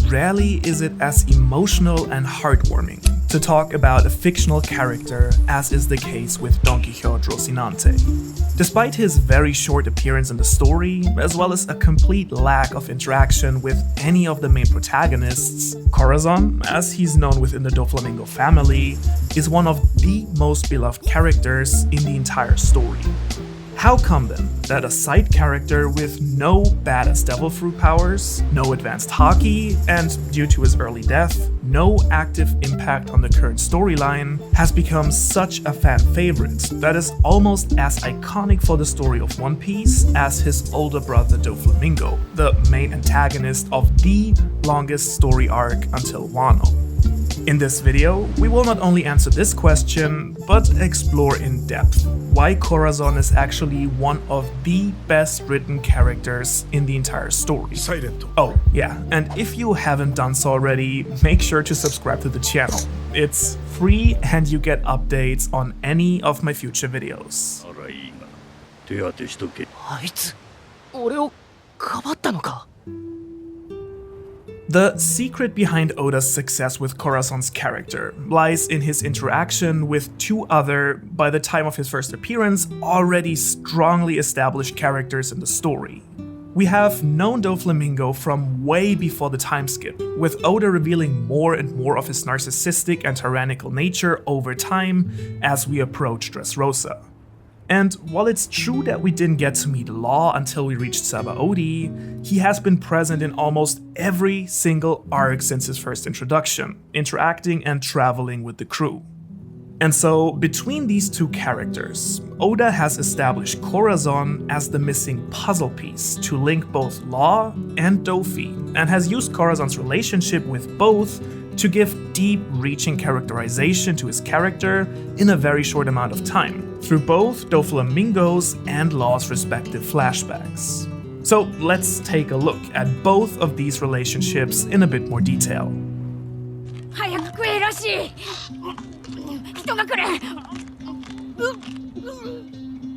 Rarely is it as emotional and heartwarming to talk about a fictional character as is the case with Donquixote Rosinante. Despite his very short appearance in the story, as well as a complete lack of interaction with any of the main protagonists, Corazon, as he's known within the Doflamingo family, is one of the most beloved characters in the entire story. How come then that a side character with no badass devil fruit powers, no advanced haki, and due to his early death, no active impact on the current storyline, has become such a fan favorite that is almost as iconic for the story of One Piece as his older brother Doflamingo, the main antagonist of the longest story arc until Wano? In this video, we will not only answer this question, but explore in depth why Corazon is actually one of the best written characters in the entire story. Oh yeah, and if you haven't done so already, make sure to subscribe to the channel. It's free and you get updates on any of my future videos. あいつ、俺をかばったのか? The secret behind Oda's success with Corazon's character lies in his interaction with two other, by the time of his first appearance, already strongly established characters in the story. We have known Doflamingo from way before the time skip, with Oda revealing more and more of his narcissistic and tyrannical nature over time as we approach Dressrosa. And while it's true that we didn't get to meet Law until we reached Sabaody, he has been present in almost every single arc since his first introduction, interacting and traveling with the crew. And so, between these two characters, Oda has established Corazon as the missing puzzle piece to link both Law and Dofi, and has used Corazon's relationship with both to give deep-reaching characterization to his character in a very short amount of time, through both Doflamingo's and Law's respective flashbacks. So let's take a look at both of these relationships in a bit more detail.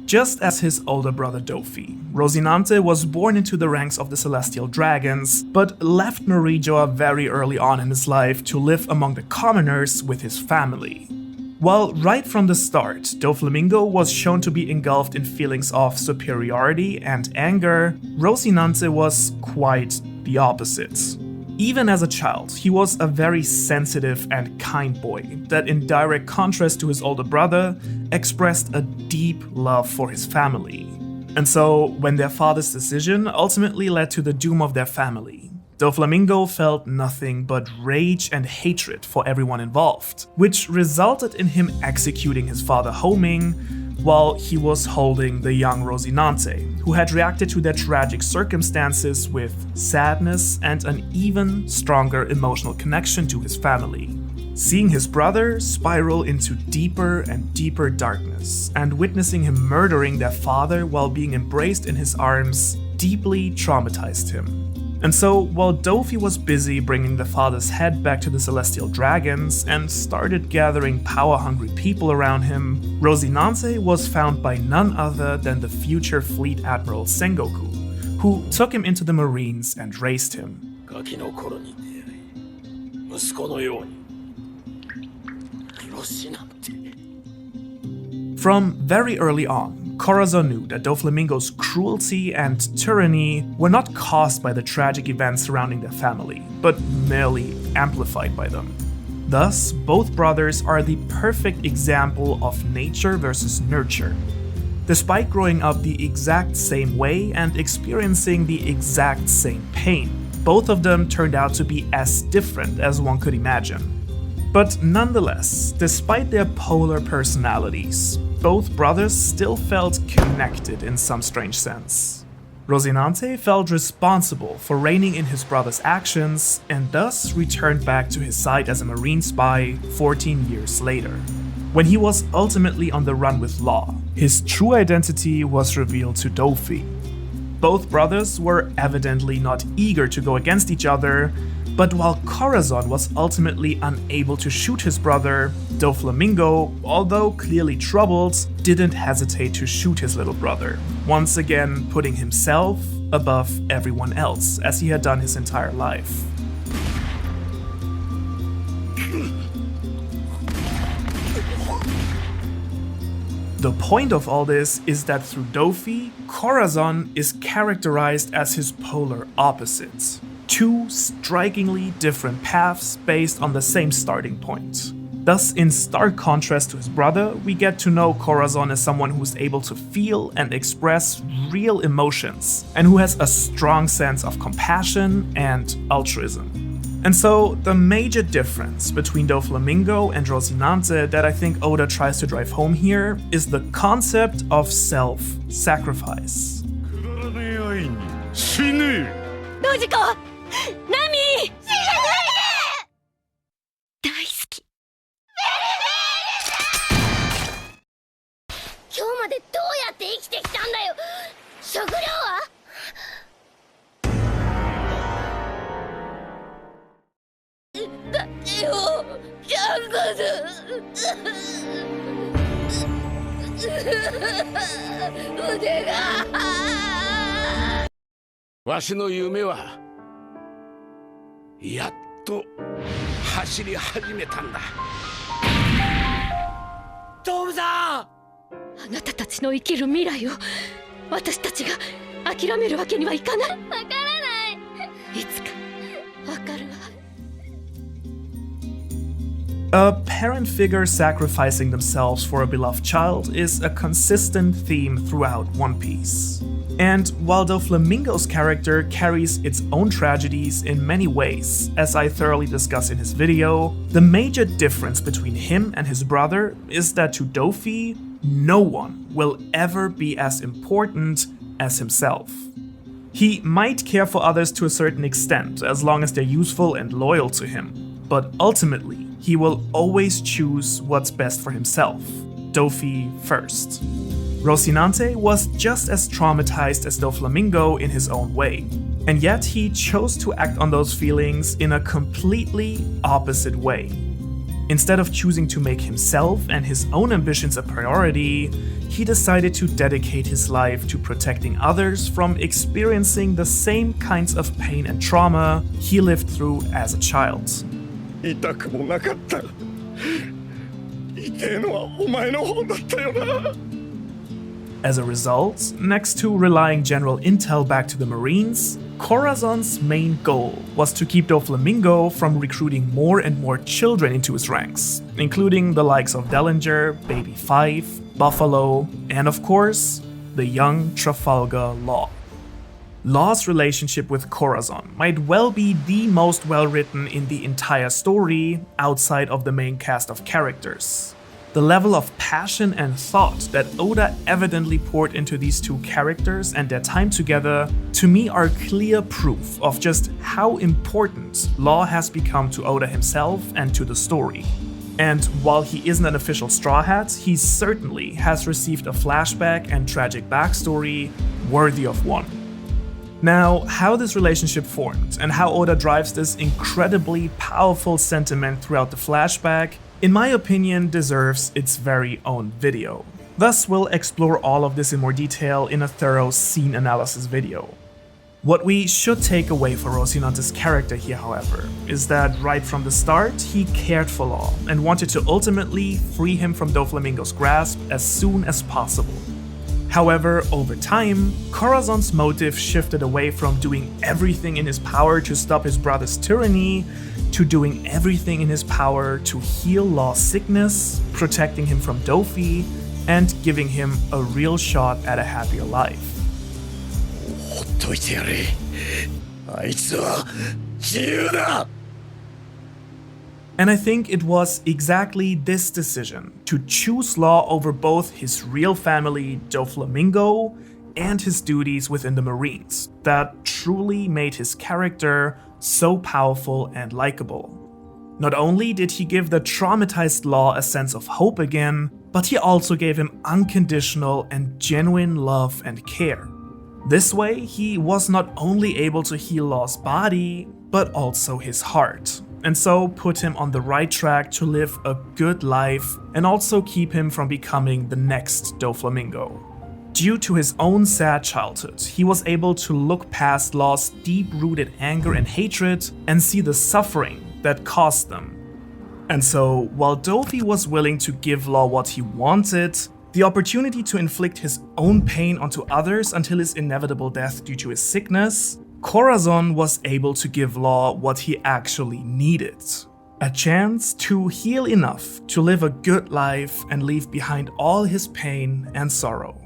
Just as his older brother Dofi, Rosinante was born into the ranks of the Celestial Dragons, but left Marijoa very early on in his life to live among the commoners with his family. While right from the start, Doflamingo was shown to be engulfed in feelings of superiority and anger, Rosinante was quite the opposite. Even as a child, he was a very sensitive and kind boy that, in direct contrast to his older brother, expressed a deep love for his family. And so, when their father's decision ultimately led to the doom of their family, Doflamingo felt nothing but rage and hatred for everyone involved, which resulted in him executing his father Homing while he was holding the young Rosinante, who had reacted to their tragic circumstances with sadness and an even stronger emotional connection to his family. Seeing his brother spiral into deeper and deeper darkness, and witnessing him murdering their father while being embraced in his arms, deeply traumatized him. And so, while Dofi was busy bringing the father's head back to the Celestial Dragons and started gathering power-hungry people around him, Rosinante was found by none other than the future Fleet Admiral Sengoku, who took him into the Marines and raised him. From very early on, Corazon knew that Doflamingo's cruelty and tyranny were not caused by the tragic events surrounding their family, but merely amplified by them. Thus, both brothers are the perfect example of nature versus nurture. Despite growing up the exact same way and experiencing the exact same pain, both of them turned out to be as different as one could imagine. But nonetheless, despite their polar personalities, both brothers still felt connected in some strange sense. Rosinante felt responsible for reining in his brother's actions and thus returned back to his side as a Marine spy 14 years later. When he was ultimately on the run with Law, his true identity was revealed to Dofi. Both brothers were evidently not eager to go against each other, But while Corazon was ultimately unable to shoot his brother, Doflamingo, although clearly troubled, didn't hesitate to shoot his little brother, once again putting himself above everyone else, as he had done his entire life. The point of all this is that through Dofi, Corazon is characterized as his polar opposites. Two strikingly different paths based on the same starting point. Thus, in stark contrast to his brother, we get to know Corazon as someone who's able to feel and express real emotions, and who has a strong sense of compassion and altruism. And so, the major difference between Doflamingo and Rosinante that I think Oda tries to drive home here is the concept of self-sacrifice. ノジコナミ死なないで大好き今日までどうやって生きてきたんだよ食料はだよジャングル腕がわしの夢はやっと走り始めたんだ。トムさん、あなたたちの生きる未来を私たちが諦めるわけにはいかない。わからない。いつかわかるわ。A parent figure sacrificing themselves for a beloved child is a consistent theme throughout One Piece. And while Doflamingo's character carries its own tragedies in many ways, as I thoroughly discuss in his video, the major difference between him and his brother is that to Dofi, no one will ever be as important as himself. He might care for others to a certain extent, as long as they're useful and loyal to him, but ultimately, he will always choose what's best for himself. Dofi first. Rosinante was just as traumatized as Doflamingo in his own way, and yet he chose to act on those feelings in a completely opposite way. Instead of choosing to make himself and his own ambitions a priority, he decided to dedicate his life to protecting others from experiencing the same kinds of pain and trauma he lived through as a child. 痛くもなかった。痛えのはお前の方だったよな。 As a result, next to relying general intel back to the Marines, Corazon's main goal was to keep Doflamingo from recruiting more and more children into his ranks, including the likes of Dellinger, Baby Five, Buffalo, and of course, the young Trafalgar Law. Law's relationship with Corazon might well be the most well-written in the entire story outside of the main cast of characters. The level of passion and thought that Oda evidently poured into these two characters and their time together, to me are clear proof of just how important Law has become to Oda himself and to the story. And while he isn't an official Straw Hat, he certainly has received a flashback and tragic backstory worthy of one. Now, how this relationship formed and how Oda drives this incredibly powerful sentiment throughout the flashback, in my opinion, deserves its very own video. Thus, we'll explore all of this in more detail in a thorough scene analysis video. What we should take away for Rosinante's character here, however, is that right from the start, he cared for Law and wanted to ultimately free him from Doflamingo's grasp as soon as possible. However, over time, Corazon's motive shifted away from doing everything in his power to stop his brother's tyranny to doing everything in his power to heal Law's sickness, protecting him from Dofi, and giving him a real shot at a happier life. ほっといてやれ。あいつは自由だ。 And I think it was exactly this decision to choose Law over both his real family, Doflamingo, and his duties within the Marines that truly made his character so powerful and likable. Not only did he give the traumatized Law a sense of hope again, but he also gave him unconditional and genuine love and care. This way, he was not only able to heal Law's body, but also his heart, and so put him on the right track to live a good life and also keep him from becoming the next Doflamingo. Due to his own sad childhood, he was able to look past Law's deep-rooted anger and hatred and see the suffering that caused them. And so, while Dofi was willing to give Law what he wanted, the opportunity to inflict his own pain onto others until his inevitable death due to his sickness, Corazon was able to give Law what he actually needed. A chance to heal enough to live a good life and leave behind all his pain and sorrow.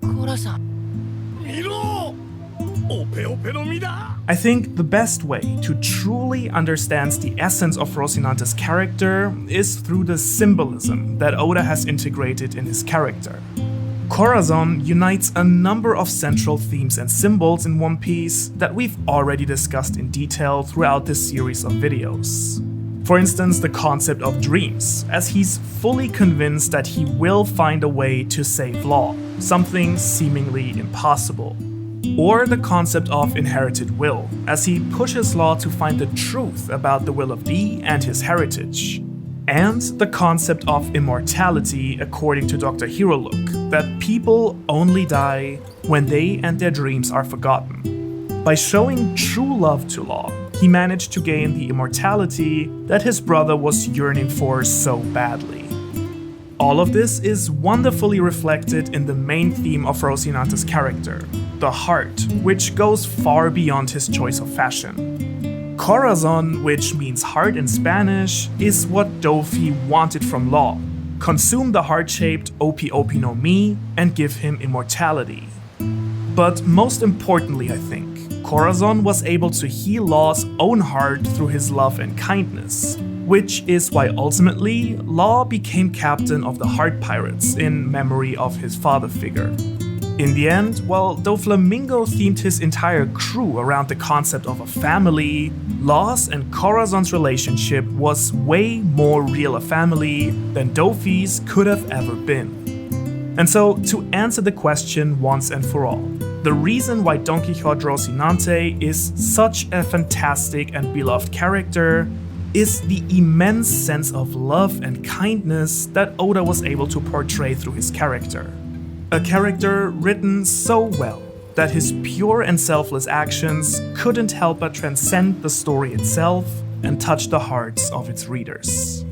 Corazon. I think the best way to truly understand the essence of Rosinante's character is through the symbolism that Oda has integrated in his character. Corazon unites a number of central themes and symbols in One Piece that we've already discussed in detail throughout this series of videos. For instance, the concept of dreams, as he's fully convinced that he will find a way to save Law, something seemingly impossible. Or the concept of inherited will, as he pushes Law to find the truth about the will of 𝚑 and his heritage. And the concept of immortality, according to Dr. Herolook, that people only die when they and their dreams are forgotten. By showing true love to Law, he managed to gain the immortality that his brother was yearning for so badly. All of this is wonderfully reflected in the main theme of Rosinante's character, the heart, which goes far beyond his choice of fashion. Corazon, which means heart in Spanish, is what Dofi wanted from Law: consume the heart-shaped 𝚘𝚑𝚎 and give him immortality. But most importantly, I think, Corazon was able to heal Law's own heart through his love and kindness, which is why ultimately Law became captain of the Heart Pirates in memory of his father figure. In the end, while Doflamingo themed his entire crew around the concept of a family, Law's and Corazon's relationship was way more real a family than Dofi's could have ever been. And so, to answer the question once and for all, the reason why Donquixote Rosinante is such a fantastic and beloved character is the immense sense of love and kindness that Oda was able to portray through his character. A character written so well that his pure and selfless actions couldn't help but transcend the story itself and touch the hearts of its readers.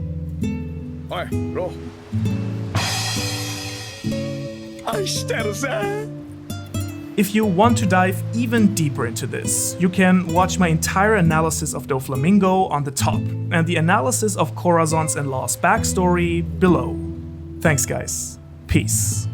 Hi, bro. If you want to dive even deeper into this, you can watch my entire analysis of Doflamingo on the top, and the analysis of Corazon's and Law's backstory below. Thanks guys. Peace.